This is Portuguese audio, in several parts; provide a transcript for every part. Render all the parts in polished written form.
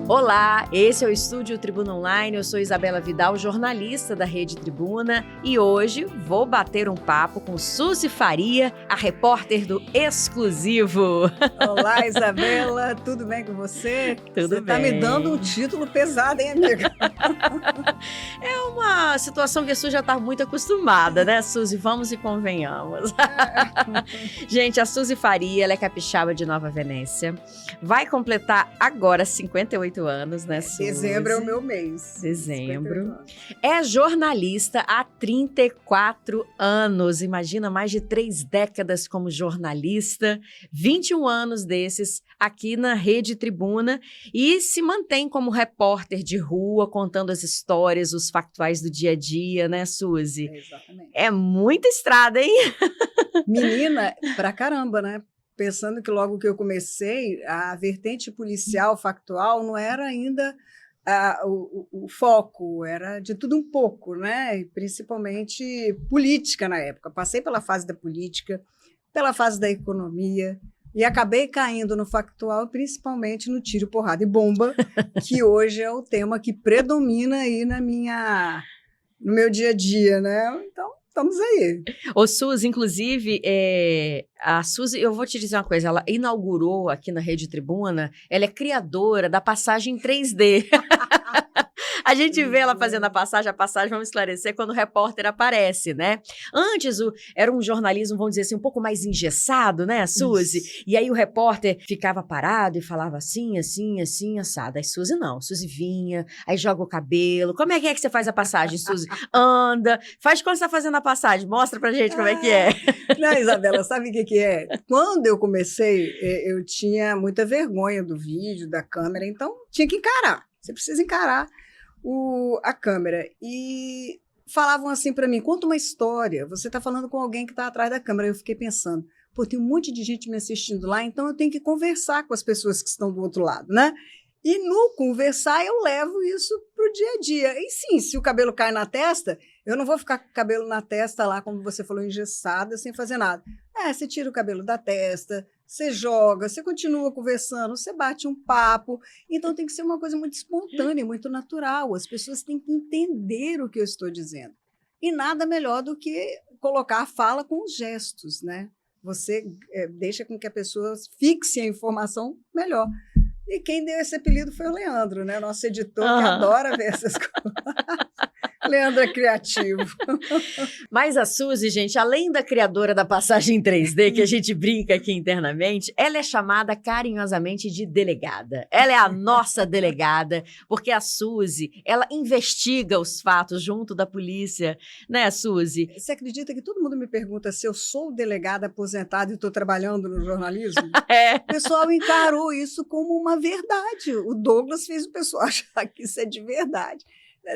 Olá, esse é o Estúdio Tribuna Online, eu sou Isabela Vidal, jornalista da Rede Tribuna, e hoje vou bater um papo com Suzy Faria, a repórter do Exclusivo. Olá, Isabela, tudo bem com você? Tudo você bem. Tá me dando um título pesado, hein, amiga? É uma situação que a Suzy já está muito acostumada, né, Suzy? Vamos e convenhamos. Gente, a Suzy Faria, ela é capixaba de Nova Venécia, vai completar agora 58 anos, né, Suzy? Dezembro é o meu mês. Dezembro. É jornalista há 34 anos. Imagina, mais de 3 décadas como jornalista. 21 anos desses aqui na Rede Tribuna. E se mantém como repórter de rua, contando as histórias, os factuais do dia a dia, né, Suzy? Exatamente. É muita estrada, hein? Menina, pra caramba, né? Pensando que logo que eu comecei, a vertente policial, factual, não era ainda o foco, era de tudo um pouco, né? E principalmente política na época. Passei pela fase da política, pela fase da economia, e acabei caindo no factual, principalmente no tiro, porrada e bomba, que hoje é o tema que predomina aí no meu dia a dia, né? Então, estamos aí. Ô, Suzy, inclusive, a Suzy, eu vou te dizer uma coisa, ela inaugurou aqui na Rede Tribuna, ela é criadora da passagem 3D. A gente vê ela fazendo a passagem, vamos esclarecer, quando o repórter aparece, né? Antes era um jornalismo, vamos dizer assim, um pouco mais engessado, né, Suzy? Isso. E aí o repórter ficava parado e falava assim, assado. Aí Suzy não, Suzy vinha, aí joga o cabelo. Como é que você faz a passagem, Suzy? Anda, faz quando você tá fazendo a passagem, mostra pra gente como é que é. Não, Isabela, sabe o que é? Quando eu comecei, eu tinha muita vergonha do vídeo, da câmera, então tinha que encarar. Você precisa encarar a câmera. E falavam assim para mim, conta uma história, você está falando com alguém que está atrás da câmera. Eu fiquei pensando, pô, tem um monte de gente me assistindo lá, então eu tenho que conversar com as pessoas que estão do outro lado, né? E no conversar eu levo isso para o dia a dia. E sim, se o cabelo cai na testa, eu não vou ficar com o cabelo na testa lá, como você falou, engessada, sem fazer nada. Você tira o cabelo da testa, você joga, você continua conversando, você bate um papo. Então tem que ser uma coisa muito espontânea, muito natural. As pessoas têm que entender o que eu estou dizendo. E nada melhor do que colocar a fala com os gestos, né? Você deixa com que a pessoa fixe a informação melhor. E quem deu esse apelido foi o Leandro, né? Nosso editor, que adora ver essas coisas. Leandro é criativo. Mas a Suzy, gente, além da criadora da passagem 3D, que a gente brinca aqui internamente, ela é chamada carinhosamente de delegada. Ela é a nossa delegada, porque a Suzy, ela investiga os fatos junto da polícia, né, Suzy? Você acredita que todo mundo me pergunta se eu sou delegada aposentada e estou trabalhando no jornalismo? É. O pessoal encarou isso como uma verdade. O Douglas fez o pessoal achar que isso é de verdade.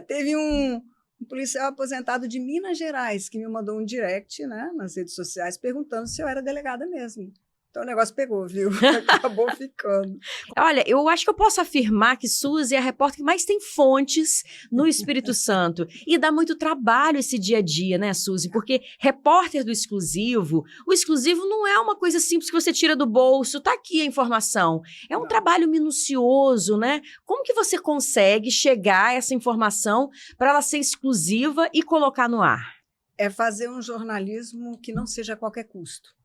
Teve um policial aposentado de Minas Gerais que me mandou um direct, né, nas redes sociais perguntando se eu era delegada mesmo. Então o negócio pegou, viu? Acabou ficando. Olha, eu acho que eu posso afirmar que Suzy é a repórter que mais tem fontes no Espírito Santo. E dá muito trabalho esse dia a dia, né, Suzy? Porque repórter do Exclusivo, o Exclusivo não é uma coisa simples que você tira do bolso, tá aqui a informação. É um trabalho minucioso, né? Como que você consegue chegar a essa informação para ela ser exclusiva e colocar no ar? É fazer um jornalismo que não seja a qualquer custo.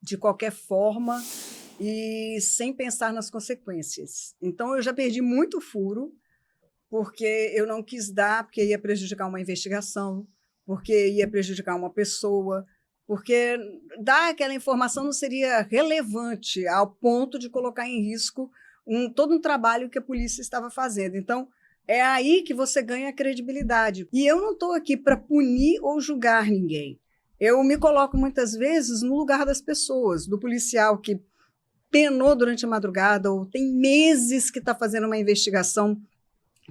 De qualquer forma e sem pensar nas consequências. Então, eu já perdi muito furo, porque eu não quis dar, porque ia prejudicar uma investigação, porque ia prejudicar uma pessoa, porque dar aquela informação não seria relevante ao ponto de colocar em risco todo um trabalho que a polícia estava fazendo. Então, é aí que você ganha credibilidade. E eu não estou aqui para punir ou julgar ninguém. Eu me coloco muitas vezes no lugar das pessoas, do policial que penou durante a madrugada ou tem meses que está fazendo uma investigação,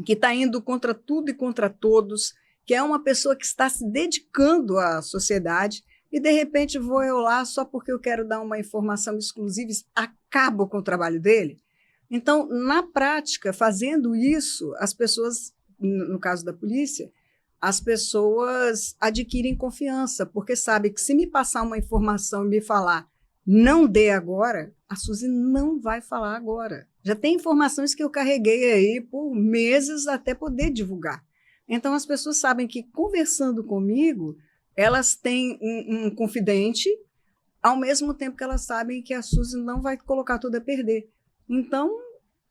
que está indo contra tudo e contra todos, que é uma pessoa que está se dedicando à sociedade e, de repente, vou eu lá só porque eu quero dar uma informação exclusiva e acabo com o trabalho dele. Então, na prática, fazendo isso, as pessoas, no caso da polícia, as pessoas adquirem confiança, porque sabem que se me passar uma informação e me falar não dê agora, a Suzy não vai falar agora. Já tem informações que eu carreguei aí por meses até poder divulgar. Então, as pessoas sabem que, conversando comigo, elas têm um confidente, ao mesmo tempo que elas sabem que a Suzy não vai colocar tudo a perder. Então,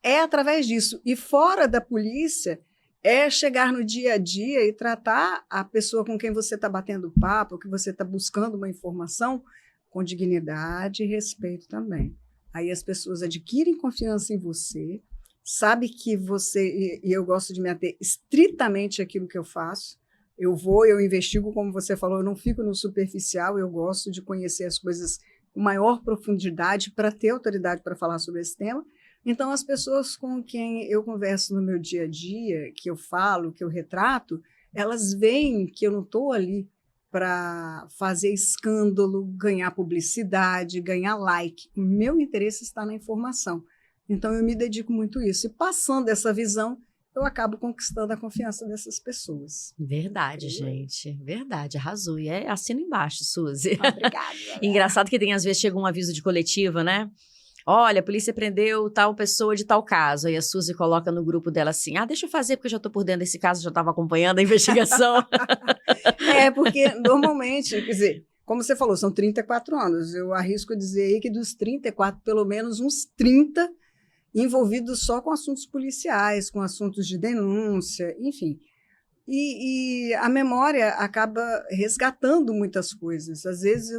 é através disso. E fora da polícia, é chegar no dia a dia e tratar a pessoa com quem você está batendo papo, que você está buscando uma informação, com dignidade e respeito também. Aí as pessoas adquirem confiança em você, sabe que você, e eu gosto de me ater estritamente àquilo que eu faço, eu investigo, como você falou, eu não fico no superficial, eu gosto de conhecer as coisas com maior profundidade para ter autoridade para falar sobre esse tema. Então, as pessoas com quem eu converso no meu dia a dia, que eu falo, que eu retrato, elas veem que eu não estou ali para fazer escândalo, ganhar publicidade, ganhar like. O meu interesse está na informação. Então, eu me dedico muito a isso. E passando essa visão, eu acabo conquistando a confiança dessas pessoas. Verdade, gente. Verdade, arrasou. E assina embaixo, Suzy. Obrigada. Engraçado que às vezes chega um aviso de coletiva, né? Olha, a polícia prendeu tal pessoa de tal caso. Aí a Suzy coloca no grupo dela assim, deixa eu fazer porque eu já estou por dentro desse caso, já estava acompanhando a investigação. Porque normalmente, quer dizer, como você falou, são 34 anos. Eu arrisco dizer aí que dos 34, pelo menos uns 30 envolvidos só com assuntos policiais, com assuntos de denúncia, enfim. E a memória acaba resgatando muitas coisas. Às vezes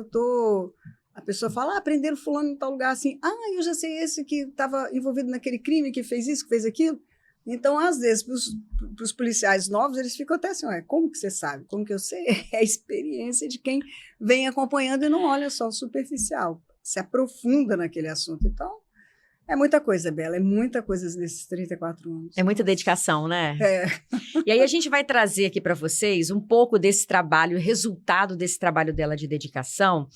a pessoa fala, prenderam fulano em tal lugar, assim, eu já sei esse que estava envolvido naquele crime, que fez isso, que fez aquilo. Então, às vezes, para os policiais novos, eles ficam até assim, como que você sabe? Como que eu sei? É a experiência de quem vem acompanhando e não olha só o superficial, se aprofunda naquele assunto. Então, é muita coisa, Bela, é muita coisa desses 34 anos. É muita dedicação, né? É. E aí a gente vai trazer aqui para vocês um pouco desse trabalho, resultado desse trabalho dela de dedicação.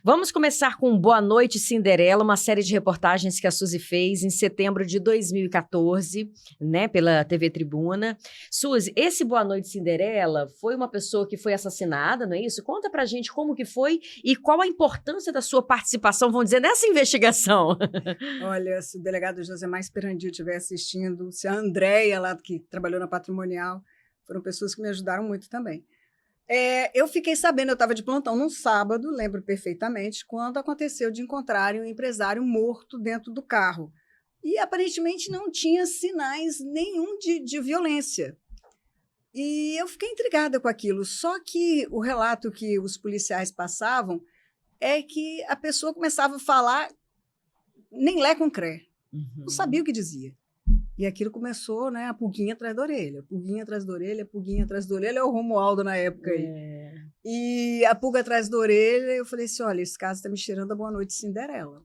Vamos começar com Boa Noite, Cinderela, uma série de reportagens que a Suzy fez em setembro de 2014, né, pela TV Tribuna. Suzy, esse Boa Noite, Cinderela foi uma pessoa que foi assassinada, não é isso? Conta pra gente como que foi e qual a importância da sua participação, vamos dizer, nessa investigação. Olha, se o delegado Josemar Esperandio estiver assistindo, se a Andréia lá, que trabalhou na Patrimonial, foram pessoas que me ajudaram muito também. Eu fiquei sabendo, eu estava de plantão num sábado, lembro perfeitamente, quando aconteceu de encontrarem um empresário morto dentro do carro. E aparentemente não tinha sinais nenhum de violência. E eu fiquei intrigada com aquilo. Só que o relato que os policiais passavam é que a pessoa começava a falar nem lé com cré. Não sabia o que dizia. E aquilo começou, né, a pulguinha atrás da orelha, pulguinha atrás da orelha, pulguinha atrás da orelha, é o Romualdo na época aí. E a pulga atrás da orelha, eu falei assim, olha, esse caso está me cheirando a Boa Noite, Cinderela.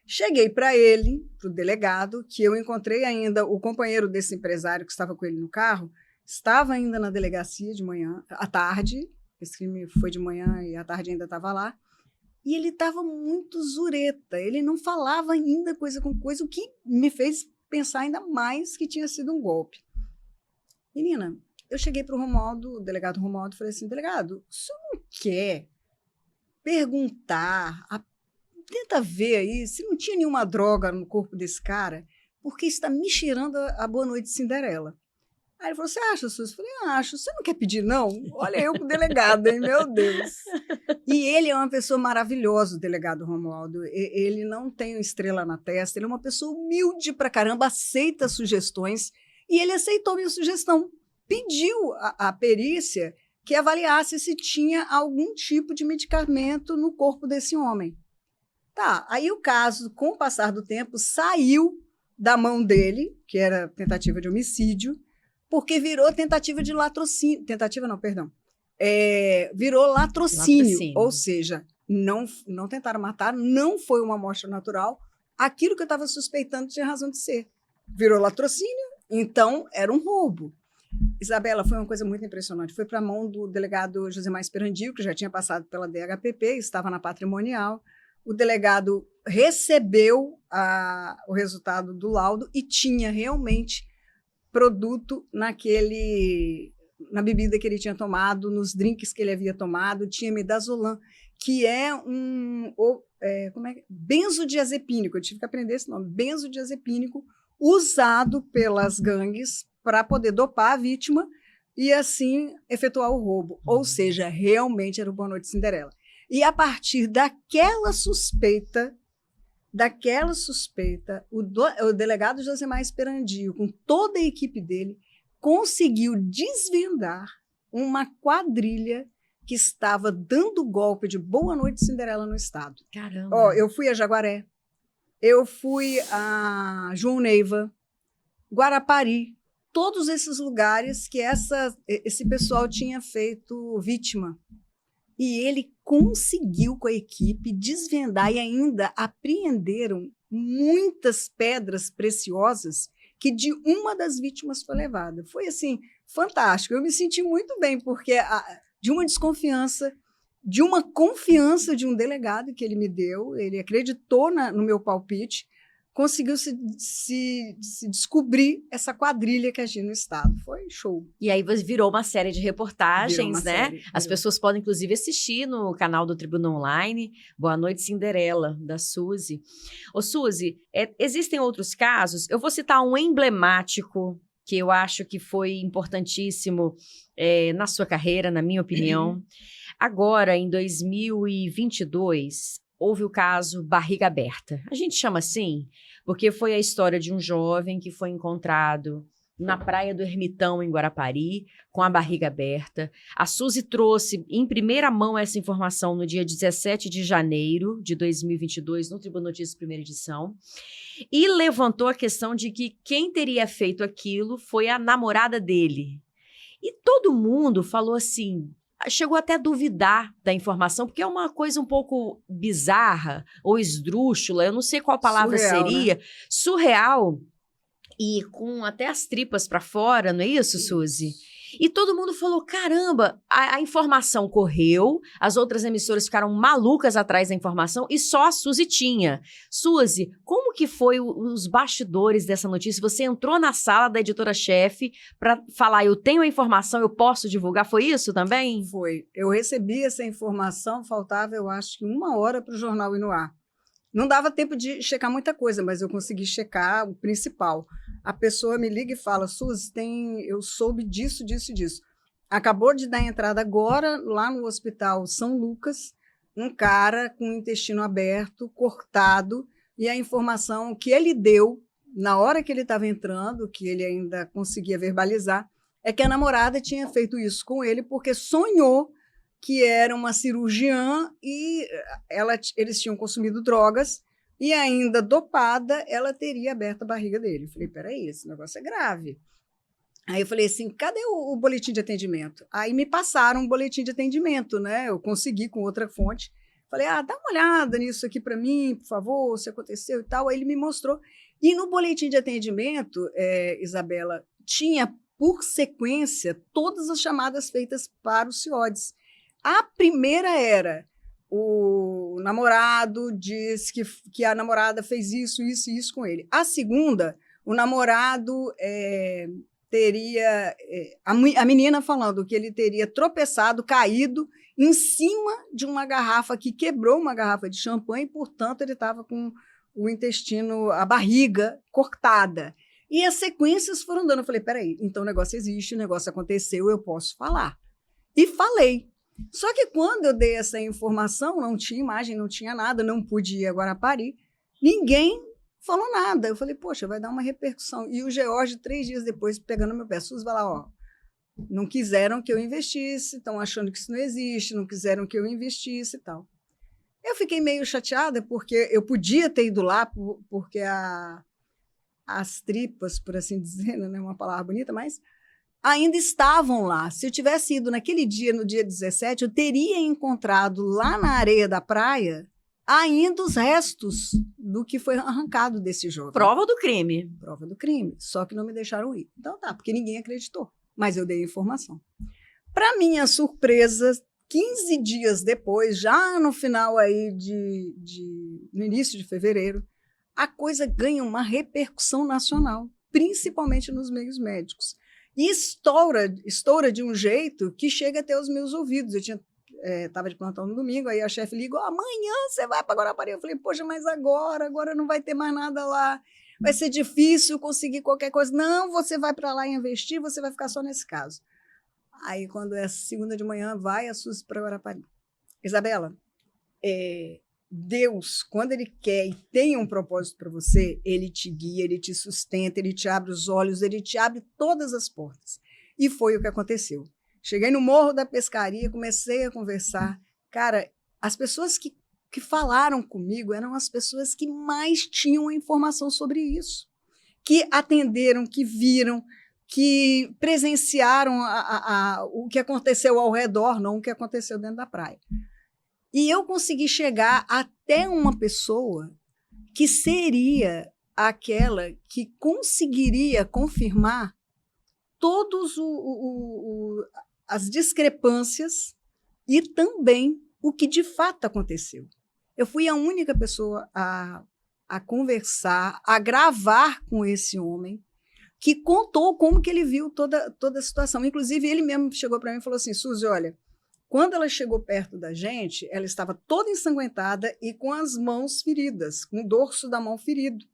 Cheguei para ele, para o delegado, que eu encontrei ainda o companheiro desse empresário que estava com ele no carro, estava ainda na delegacia de manhã, à tarde, esse crime foi de manhã e à tarde ainda estava lá, e ele estava muito zureta, ele não falava ainda coisa com coisa, o que me fez pensar ainda mais que tinha sido um golpe. Menina, eu cheguei para o delegado Romualdo, e falei assim, delegado, o senhor não quer perguntar, tenta ver aí se não tinha nenhuma droga no corpo desse cara, porque está me cheirando a Boa Noite, Cinderela. Aí ele falou, você acha, Suzy? Eu falei, acho. Você não quer pedir, não? Olha eu com o delegado, hein? Meu Deus. E ele é uma pessoa maravilhosa, o delegado Romualdo. Ele não tem uma estrela na testa, ele é uma pessoa humilde pra caramba, aceita sugestões, e ele aceitou minha sugestão. Pediu à perícia que avaliasse se tinha algum tipo de medicamento no corpo desse homem. Tá, aí o caso, com o passar do tempo, saiu da mão dele, que era tentativa de homicídio, porque virou tentativa de latrocínio. Tentativa não, perdão. Virou latrocínio. Ou seja, não tentaram matar, não foi uma morte natural. Aquilo que eu estava suspeitando tinha razão de ser. Virou latrocínio, então era um roubo. Isabela, foi uma coisa muito impressionante. Foi para a mão do delegado Josemar Esperandio, que já tinha passado pela DHPP, estava na Patrimonial. O delegado recebeu o resultado do laudo e tinha realmente produto na bebida que ele tinha tomado, nos drinks que ele havia tomado, tinha midazolam, que é benzodiazepínico, eu tive que aprender esse nome, benzodiazepínico, usado pelas gangues para poder dopar a vítima e, assim, efetuar o roubo. Ou seja, realmente era o Boa Noite Cinderela. E, a partir daquela suspeita, o delegado Josemar Esperandio, com toda a equipe dele, conseguiu desvendar uma quadrilha que estava dando golpe de Boa Noite Cinderela no estado. Caramba! Eu fui a Jaguaré, eu fui a João Neiva, Guarapari, todos esses lugares que esse pessoal tinha feito vítima. E ele conseguiu, com a equipe, desvendar e ainda apreenderam muitas pedras preciosas que de uma das vítimas foi levada. Foi, assim, fantástico. Eu me senti muito bem, porque de uma desconfiança, de uma confiança de um delegado que ele me deu, ele acreditou no meu palpite, conseguiu se descobrir essa quadrilha que agia no estado. Foi show. E aí virou uma série de reportagens, né? Virou. As pessoas podem, inclusive, assistir no canal do Tribuna Online, Boa Noite Cinderela, da Suzy. Ô, Suzy, existem outros casos? Eu vou citar um emblemático, que eu acho que foi importantíssimo na sua carreira, na minha opinião. Agora, em 2022... houve o caso Barriga Aberta. A gente chama assim porque foi a história de um jovem que foi encontrado na praia do Ermitão, em Guarapari, com a barriga aberta. A Suzy trouxe em primeira mão essa informação no dia 17 de janeiro de 2022, no Tribuna Notícias, primeira edição, e levantou a questão de que quem teria feito aquilo foi a namorada dele. E todo mundo falou assim... chegou até a duvidar da informação, porque é uma coisa um pouco bizarra ou esdrúxula, eu não sei qual palavra seria, né? Surreal, e com até as tripas para fora, não é isso, Suzy? E todo mundo falou, caramba, a informação correu, as outras emissoras ficaram malucas atrás da informação e só a Suzy tinha. Suzy, como que foi os bastidores dessa notícia? Você entrou na sala da editora-chefe para falar, eu tenho a informação, eu posso divulgar, foi isso também? Foi. Eu recebi essa informação, faltava, eu acho que 1 hora para o jornal ir no ar. Não dava tempo de checar muita coisa, mas eu consegui checar o principal. A pessoa me liga e fala, Suzy, eu soube disso, disso e disso. Acabou de dar entrada agora, lá no Hospital São Lucas, um cara com o intestino aberto, cortado, e a informação que ele deu, na hora que ele estava entrando, que ele ainda conseguia verbalizar, é que a namorada tinha feito isso com ele porque sonhou que era uma cirurgiã e eles tinham consumido drogas e ainda dopada, ela teria aberto a barriga dele. Eu falei, peraí, esse negócio é grave. Aí eu falei assim, cadê o boletim de atendimento? Aí me passaram um boletim de atendimento, né? Eu consegui com outra fonte. Falei, dá uma olhada nisso aqui para mim, por favor, se aconteceu e tal. Aí ele me mostrou. E no boletim de atendimento, Isabela, tinha por sequência todas as chamadas feitas para o CIODES. A primeira era, o namorado disse que a namorada fez isso, isso e isso com ele. A segunda, o namorado teria... a menina falando que ele teria tropeçado, caído em cima de uma garrafa que quebrou uma garrafa de champanhe, portanto, ele estava com o intestino, a barriga cortada. E as sequências foram dando. Eu falei, peraí, então o negócio existe, o negócio aconteceu, eu posso falar. E falei. Só que quando eu dei essa informação, não tinha imagem, não tinha nada, não pude ir a Guarapari, ninguém falou nada. Eu falei, poxa, vai dar uma repercussão. E o George, 3 dias depois, pegando meu pé, Suzy, vai lá, não quiseram que eu investisse, estão achando que isso não existe, não quiseram que eu investisse e tal. Eu fiquei meio chateada, porque eu podia ter ido lá, porque as tripas, por assim dizer, não é uma palavra bonita, mas ainda estavam lá. Se eu tivesse ido naquele dia, no dia 17, eu teria encontrado lá na areia da praia ainda os restos do que foi arrancado desse jovem. Prova do crime. Prova do crime, só que não me deixaram ir. Então tá, porque ninguém acreditou, mas eu dei a informação. Para minha surpresa, 15 dias depois, já no final aí no início de fevereiro, a coisa ganha uma repercussão nacional, principalmente nos meios médicos. E estoura de um jeito que chega até os meus ouvidos. Eu tinha estava de plantão no domingo, aí a chefe ligou, amanhã você vai para Guarapari. Eu falei, poxa, mas agora não vai ter mais nada lá. Vai ser difícil conseguir qualquer coisa. Não, você vai para lá investir, você vai ficar só nesse caso. Aí, quando é segunda de manhã, vai a Suzy para Guarapari. Isabela, Deus, quando Ele quer e tem um propósito para você, Ele te guia, Ele te sustenta, Ele te abre os olhos, Ele te abre todas as portas. E foi o que aconteceu. Cheguei no Morro da Pescaria, comecei a conversar. Cara, as pessoas que falaram comigo eram as pessoas que mais tinham informação sobre isso, que atenderam, que viram, que presenciaram o que aconteceu ao redor, não o que aconteceu dentro da praia. E eu consegui chegar até uma pessoa que seria aquela que conseguiria confirmar todas as discrepâncias e também o que de fato aconteceu. Eu fui a única pessoa a conversar, a gravar com esse homem, que contou como que ele viu toda a situação. Inclusive, ele mesmo chegou para mim e falou assim, Suzy, olha, quando ela chegou perto da gente, ela estava toda ensanguentada e com as mãos feridas, com o dorso da mão ferido,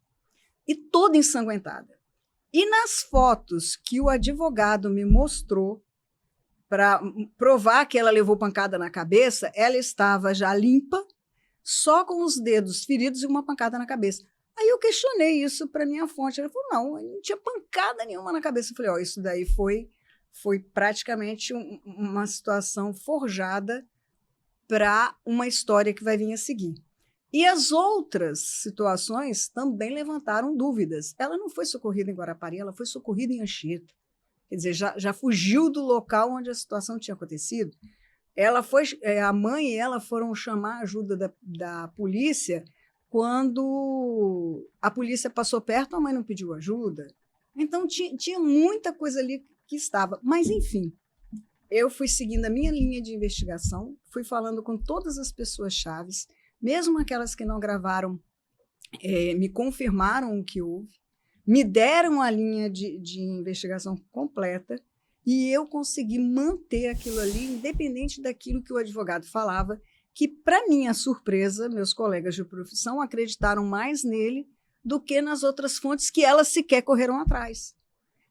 e toda ensanguentada. E nas fotos que o advogado me mostrou, para provar que ela levou pancada na cabeça, ela estava já limpa, só com os dedos feridos e uma pancada na cabeça. Aí eu questionei isso para minha fonte. Ela falou, não tinha pancada nenhuma na cabeça. Eu falei, isso daí foi praticamente uma situação forjada para uma história que vai vir a seguir. E as outras situações também levantaram dúvidas. Ela não foi socorrida em Guarapari, ela foi socorrida em Anchieta. Quer dizer, já fugiu do local onde a situação tinha acontecido. A mãe e ela foram chamar a ajuda da polícia quando a polícia passou perto, a mãe não pediu ajuda. Então, tinha muita coisa ali que estava. Mas, enfim, eu fui seguindo a minha linha de investigação, fui falando com todas as pessoas chaves, mesmo aquelas que não gravaram, me confirmaram o que houve, me deram a linha de investigação completa e eu consegui manter aquilo ali, independente daquilo que o advogado falava, que, para minha surpresa, meus colegas de profissão acreditaram mais nele do que nas outras fontes que elas sequer correram atrás.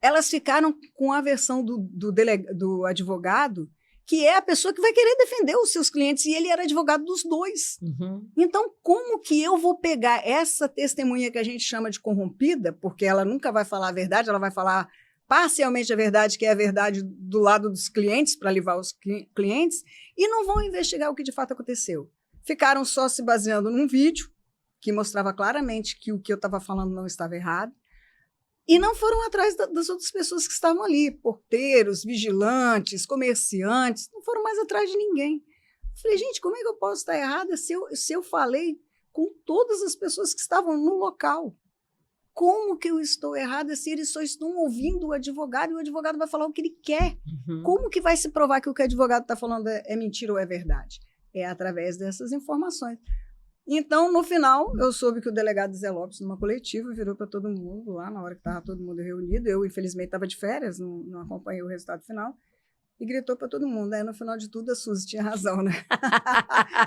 Elas ficaram com a versão do advogado, que é a pessoa que vai querer defender os seus clientes, e ele era advogado dos dois. Uhum. Então, como que eu vou pegar essa testemunha que a gente chama de corrompida, porque ela nunca vai falar a verdade, ela vai falar parcialmente a verdade, que é a verdade do lado dos clientes, para livrar os clientes, e não vão investigar o que de fato aconteceu. Ficaram só se baseando num vídeo, que mostrava claramente que o que eu estava falando não estava errado, e não foram atrás das outras pessoas que estavam ali, porteiros, vigilantes, comerciantes, não foram mais atrás de ninguém. Eu falei, gente, como é que eu posso estar errada se eu falei com todas as pessoas que estavam no local? Como que eu estou errada se eles só estão ouvindo o advogado e o advogado vai falar o que ele quer? Uhum. Como que vai se provar que o que o advogado está falando é mentira ou é verdade? É através dessas informações. Então, no final, eu soube que o delegado Zé Lopes, numa coletiva, virou para todo mundo lá, na hora que estava todo mundo reunido. Eu, infelizmente, estava de férias, não acompanhei o resultado final, e gritou para todo mundo. Aí, no final de tudo, a Suzy tinha razão, né?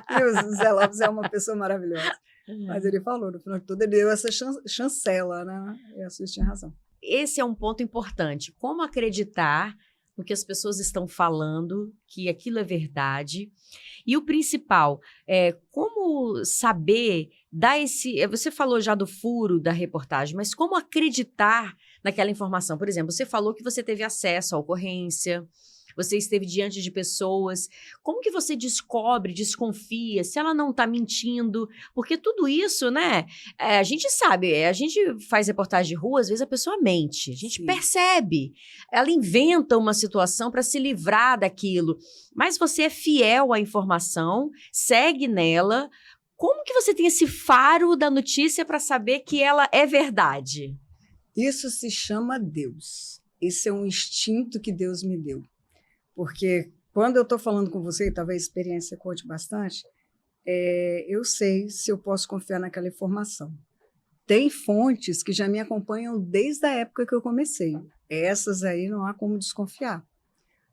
E o Zé Lopes é uma pessoa maravilhosa. Mas ele falou, no final de tudo, ele deu essa chancela, né? E a Suzy tinha razão. Esse é um ponto importante. Como acreditar no que as pessoas estão falando, que aquilo é verdade. E o principal, como saber dar esse... Você falou já do furo da reportagem, mas como acreditar naquela informação? Por exemplo, você falou que você teve acesso à ocorrência, você esteve diante de pessoas. Como que você descobre, desconfia, se ela não está mentindo? Porque tudo isso, né? A gente sabe, a gente faz reportagem de rua, às vezes a pessoa mente. A gente Sim. percebe. Ela inventa uma situação para se livrar daquilo. Mas você é fiel à informação, segue nela. Como que você tem esse faro da notícia para saber que ela é verdade? Isso se chama Deus. Esse é um instinto que Deus me deu. Porque quando eu estou falando com você, e talvez a experiência conte bastante, eu sei se eu posso confiar naquela informação. Tem fontes que já me acompanham desde a época que eu comecei. Essas aí não há como desconfiar.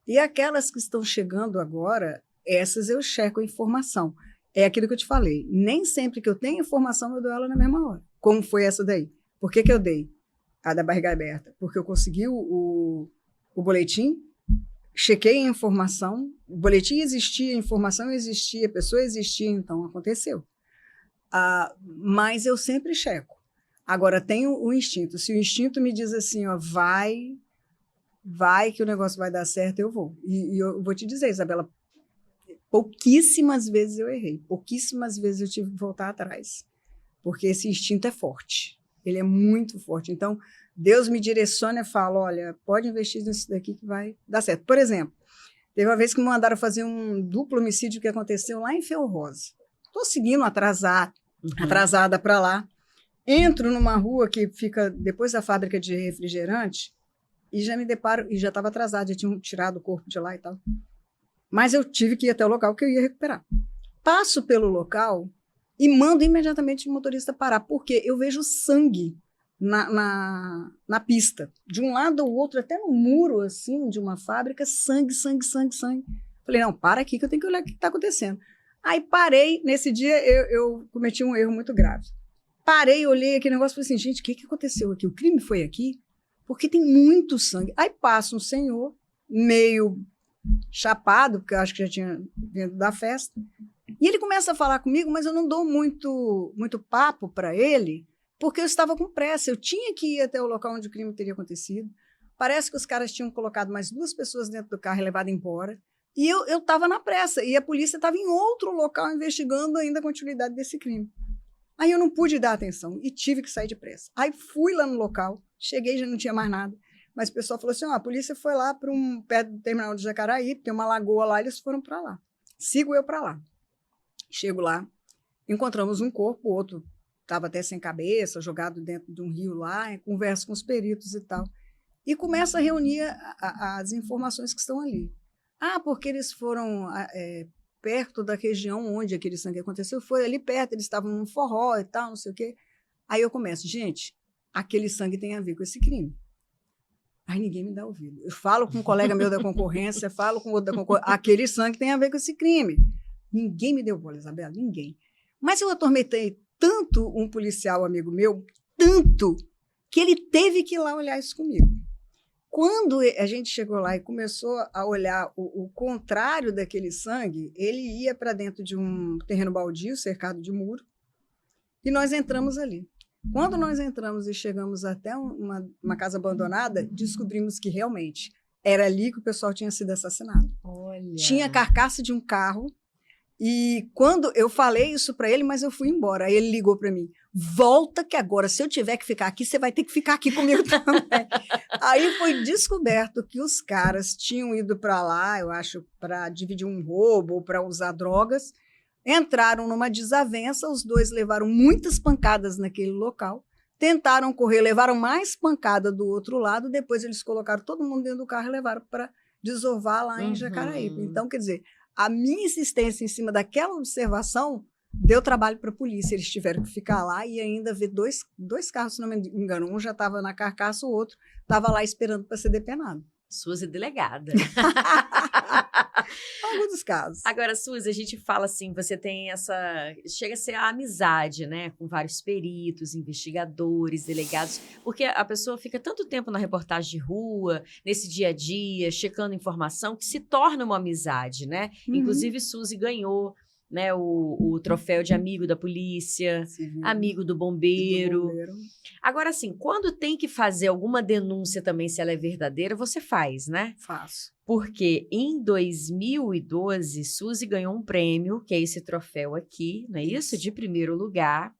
E aquelas que estão chegando agora, essas eu checo a informação. É aquilo que eu te falei. Nem sempre que eu tenho informação, eu dou ela na mesma hora. Como foi essa daí? Por que eu dei a da barriga aberta? Porque eu consegui o boletim, chequei a informação, o boletim existia, a informação existia, a pessoa existia, então aconteceu. Mas eu sempre checo. Agora, tem o instinto. Se o instinto me diz assim, ó, vai que o negócio vai dar certo, eu vou. E eu vou te dizer, Isabela, pouquíssimas vezes eu errei, pouquíssimas vezes eu tive que voltar atrás, porque esse instinto é forte, ele é muito forte. Então, Deus me direciona e fala, olha, pode investir nisso daqui que vai dar certo. Por exemplo, teve uma vez que me mandaram fazer um duplo homicídio que aconteceu lá em Felrosa. Estou seguindo atrasada para lá, entro numa rua que fica depois da fábrica de refrigerante e já me deparo, e já estava atrasada, já tinham tirado o corpo de lá e tal. Mas eu tive que ir até o local que eu ia recuperar. Passo pelo local e mando imediatamente o motorista parar, porque eu vejo sangue na pista. De um lado ao outro, até no muro assim, de uma fábrica, sangue. Falei, não, para aqui que eu tenho que olhar o que está acontecendo. Aí parei, nesse dia eu cometi um erro muito grave. Parei, olhei aquele negócio e falei assim, gente, o que aconteceu aqui? O crime foi aqui? Porque tem muito sangue. Aí passa um senhor, meio chapado, porque eu acho que já tinha vindo da festa, e ele começa a falar comigo, mas eu não dou muito papo para ele, porque eu estava com pressa, eu tinha que ir até o local onde o crime teria acontecido. Parece que os caras tinham colocado mais 2 pessoas dentro do carro e levado embora, e eu estava na pressa, e a polícia estava em outro local investigando ainda a continuidade desse crime. Aí eu não pude dar atenção e tive que sair depressa. Aí fui lá no local, cheguei, já não tinha mais nada. Mas o pessoal falou assim, a polícia foi lá perto do terminal de Jacaraí, tem uma lagoa lá, eles foram para lá. Sigo eu para lá. Chego lá, encontramos um corpo, o outro estava até sem cabeça, jogado dentro de um rio lá, converso com os peritos e tal. E começa a reunir as informações que estão ali. Porque eles foram perto da região onde aquele sangue aconteceu, foi ali perto, eles estavam num forró e tal, não sei o quê. Aí eu começo, gente, aquele sangue tem a ver com esse crime. Aí ninguém me dá ouvido. Eu falo com um colega meu da concorrência, falo com outro da concorrência, aquele sangue tem a ver com esse crime. Ninguém me deu bola, Isabela, ninguém. Mas eu atormentei tanto um policial amigo meu, tanto, que ele teve que ir lá olhar isso comigo. Quando a gente chegou lá e começou a olhar o contrário daquele sangue, ele ia para dentro de um terreno baldio, cercado de muro, e nós entramos ali. Quando nós entramos e chegamos até uma casa abandonada, descobrimos que realmente era ali que o pessoal tinha sido assassinado. Olha. Tinha a carcaça de um carro, e quando eu falei isso para ele, mas eu fui embora. Aí ele ligou para mim, volta que agora, se eu tiver que ficar aqui, você vai ter que ficar aqui comigo também. Aí foi descoberto que os caras tinham ido para lá, eu acho, para dividir um roubo ou para usar drogas, entraram numa desavença, os dois levaram muitas pancadas naquele local, tentaram correr, levaram mais pancada do outro lado, depois eles colocaram todo mundo dentro do carro e levaram para desovar lá em Jacaraípe. Então, quer dizer, a minha insistência em cima daquela observação deu trabalho para a polícia. Eles tiveram que ficar lá e ainda ver dois carros, se não me engano. Um já estava na carcaça, o outro estava lá esperando para ser depenado. Suzy delegada. Alguns dos casos. Agora, Suzy, a gente fala assim, você tem essa... Chega a ser a amizade, né? Com vários peritos, investigadores, delegados. Porque a pessoa fica tanto tempo na reportagem de rua, nesse dia a dia, checando informação, que se torna uma amizade, né? Inclusive, Suzy ganhou, né, o troféu de amigo da polícia, amigo do bombeiro. Agora, assim, quando tem que fazer alguma denúncia também, se ela é verdadeira, você faz, né? Faço. Porque em 2012, Suzy ganhou um prêmio, que é esse troféu aqui, não é isso? De primeiro lugar,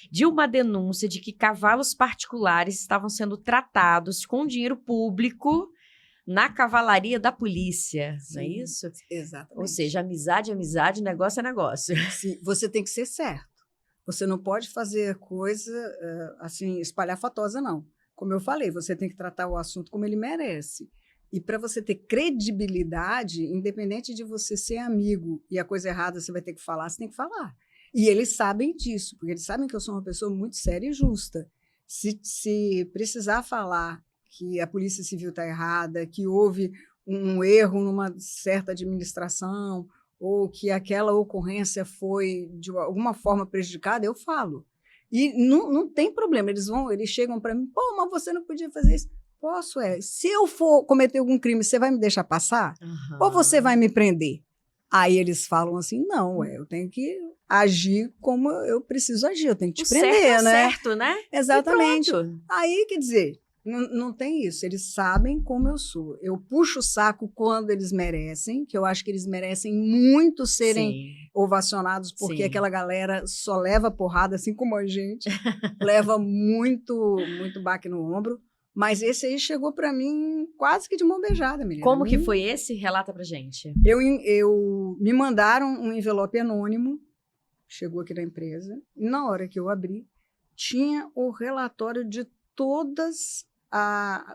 de uma denúncia de que cavalos particulares estavam sendo tratados com dinheiro público na cavalaria da polícia, não é isso? Exatamente. Ou seja, amizade é amizade, negócio é negócio. Sim, você tem que ser certo. Você não pode fazer coisa assim, espalhafatosa, não. Como eu falei, você tem que tratar o assunto como ele merece. E para você ter credibilidade, independente de você ser amigo e a coisa errada você vai ter que falar, você tem que falar. E eles sabem disso, porque eles sabem que eu sou uma pessoa muito séria e justa. Se precisar falar que a Polícia Civil está errada, que houve um erro numa certa administração, ou que aquela ocorrência foi de alguma forma prejudicada, eu falo. E não tem problema, eles chegam para mim, pô, mas você não podia fazer isso. Posso, se eu for cometer algum crime, você vai me deixar passar? Ou você vai me prender? Aí eles falam assim, não, eu tenho que agir como eu preciso agir, eu tenho que te prender, né? Certo, né? Exatamente. Aí, quer dizer, não tem isso, eles sabem como eu sou. Eu puxo o saco quando eles merecem, que eu acho que eles merecem muito serem ovacionados, porque aquela galera só leva porrada, assim como a gente, leva muito, muito baque no ombro. Mas esse aí chegou para mim quase que de mão beijada, menina. Como que foi esse? Relata pra gente. Me mandaram um envelope anônimo, chegou aqui na empresa, e na hora que eu abri, tinha o relatório de todos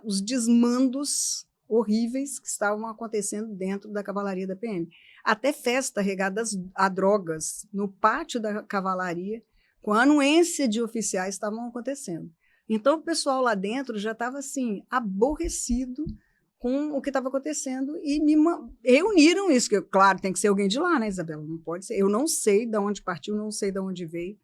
os desmandos horríveis que estavam acontecendo dentro da cavalaria da PM. Até festa regada a drogas no pátio da cavalaria, com a anuência de oficiais, estavam acontecendo. Então, o pessoal lá dentro já estava, assim, aborrecido com o que estava acontecendo e me reuniram isso, que, claro, tem que ser alguém de lá, né, Isabela? Não pode ser. Eu não sei de onde partiu, não sei de onde veio,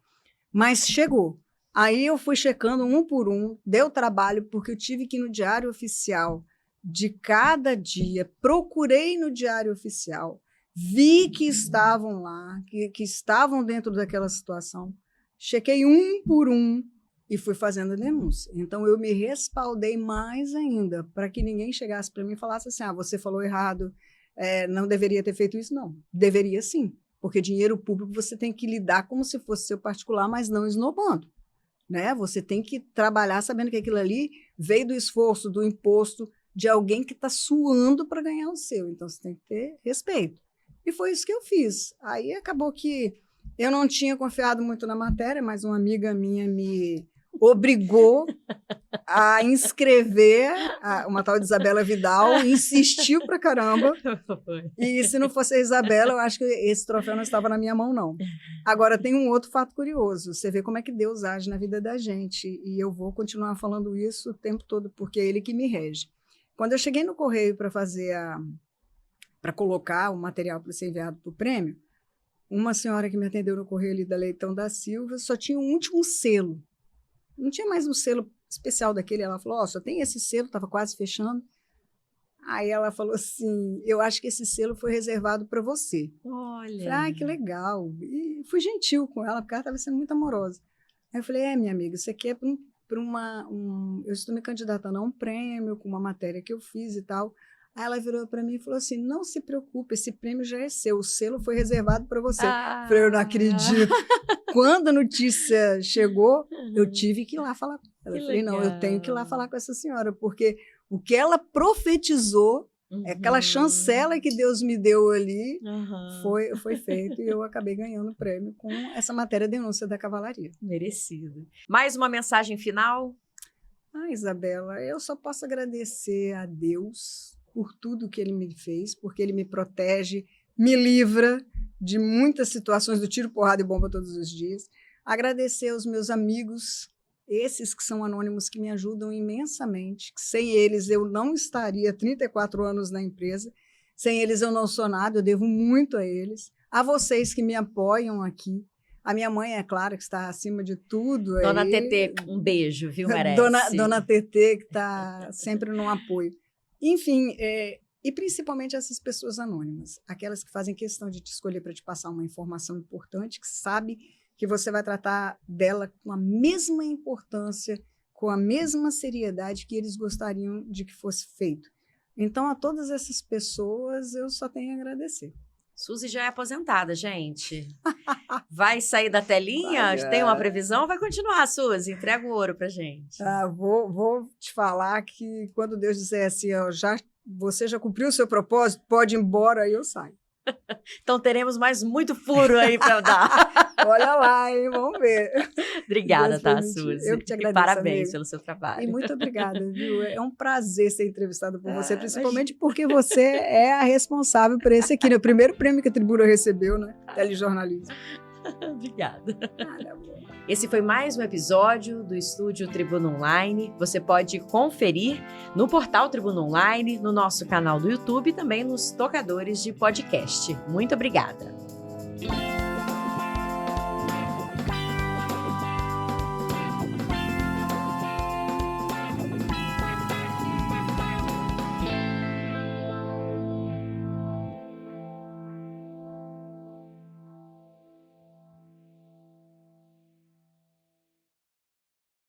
mas chegou. Aí eu fui checando um por um, deu trabalho, porque eu tive que ir no Diário Oficial de cada dia, procurei no Diário Oficial, vi que estavam lá, que estavam dentro daquela situação, chequei um por um, e fui fazendo a denúncia. Então, eu me respaldei mais ainda, para que ninguém chegasse para mim e falasse assim, você falou errado, não deveria ter feito isso. Não, deveria sim, porque dinheiro público você tem que lidar como se fosse seu particular, mas não esnobando. Né? Você tem que trabalhar sabendo que aquilo ali veio do esforço, do imposto, de alguém que está suando para ganhar o seu. Então, você tem que ter respeito. E foi isso que eu fiz. Aí, acabou que eu não tinha confiado muito na matéria, mas uma amiga minha me obrigou a inscrever uma tal de Isabela Vidal, insistiu pra caramba, e se não fosse a Isabela, eu acho que esse troféu não estava na minha mão, não. Agora, tem um outro fato curioso, você vê como é que Deus age na vida da gente, e eu vou continuar falando isso o tempo todo, porque é Ele que me rege. Quando eu cheguei no Correio para colocar o material para ser enviado para o prêmio, uma senhora que me atendeu no Correio ali da Leitão da Silva só tinha um último selo. Não tinha mais um selo especial daquele. Ela falou, só tem esse selo, estava quase fechando. Aí ela falou assim, eu acho que esse selo foi reservado para você. Olha. Falei, que legal. E fui gentil com ela, porque ela estava sendo muito amorosa. Aí eu falei, minha amiga, isso aqui é para eu estou me candidatando a um prêmio, com uma matéria que eu fiz e tal. Aí ela virou para mim e falou assim, não se preocupe, esse prêmio já é seu, o selo foi reservado para você. Eu falei, eu não acredito. Quando a notícia chegou, eu tive que ir lá falar com ela. Eu falei, não, eu tenho que ir lá falar com essa senhora, porque o que ela profetizou, aquela chancela que Deus me deu ali, foi feito, e eu acabei ganhando o prêmio com essa matéria denúncia da cavalaria. Merecido. Mais uma mensagem final? Isabela, eu só posso agradecer a Deus por tudo que Ele me fez, porque Ele me protege, me livra de muitas situações do tiro, porrada e bomba todos os dias. Agradecer aos meus amigos, esses que são anônimos, que me ajudam imensamente. Sem eles, eu não estaria 34 anos na empresa. Sem eles, eu não sou nada, eu devo muito a eles. A vocês que me apoiam aqui. A minha mãe, é claro, que está acima de tudo. Dona Tetê, um beijo, viu, merece. Dona Tetê, que está sempre no apoio. Enfim, e principalmente essas pessoas anônimas, aquelas que fazem questão de te escolher para te passar uma informação importante, que sabe que você vai tratar dela com a mesma importância, com a mesma seriedade que eles gostariam de que fosse feito. Então, a todas essas pessoas, eu só tenho a agradecer. Suzy já é aposentada, gente. Vai sair da telinha? Tem uma previsão? Vai continuar, Suzy? Entrega o ouro pra gente. Vou te falar que quando Deus disser assim, você já cumpriu o seu propósito, pode ir embora, aí eu saio. Então teremos mais muito furo aí para dar. Olha lá, hein? Vamos ver. Obrigada, Suzy? Eu que te agradeço, parabéns amiga. pelo seu trabalho. E muito obrigada, viu? É um prazer ser entrevistada por você, principalmente porque você é a responsável por esse aqui, né? O primeiro prêmio que a Tribuna recebeu, né? Telejornalismo. Obrigada. Nada, amor. Esse foi mais um episódio do Estúdio Tribuna Online. Você pode conferir no portal Tribuna Online, no nosso canal do YouTube e também nos tocadores de podcast. Muito obrigada!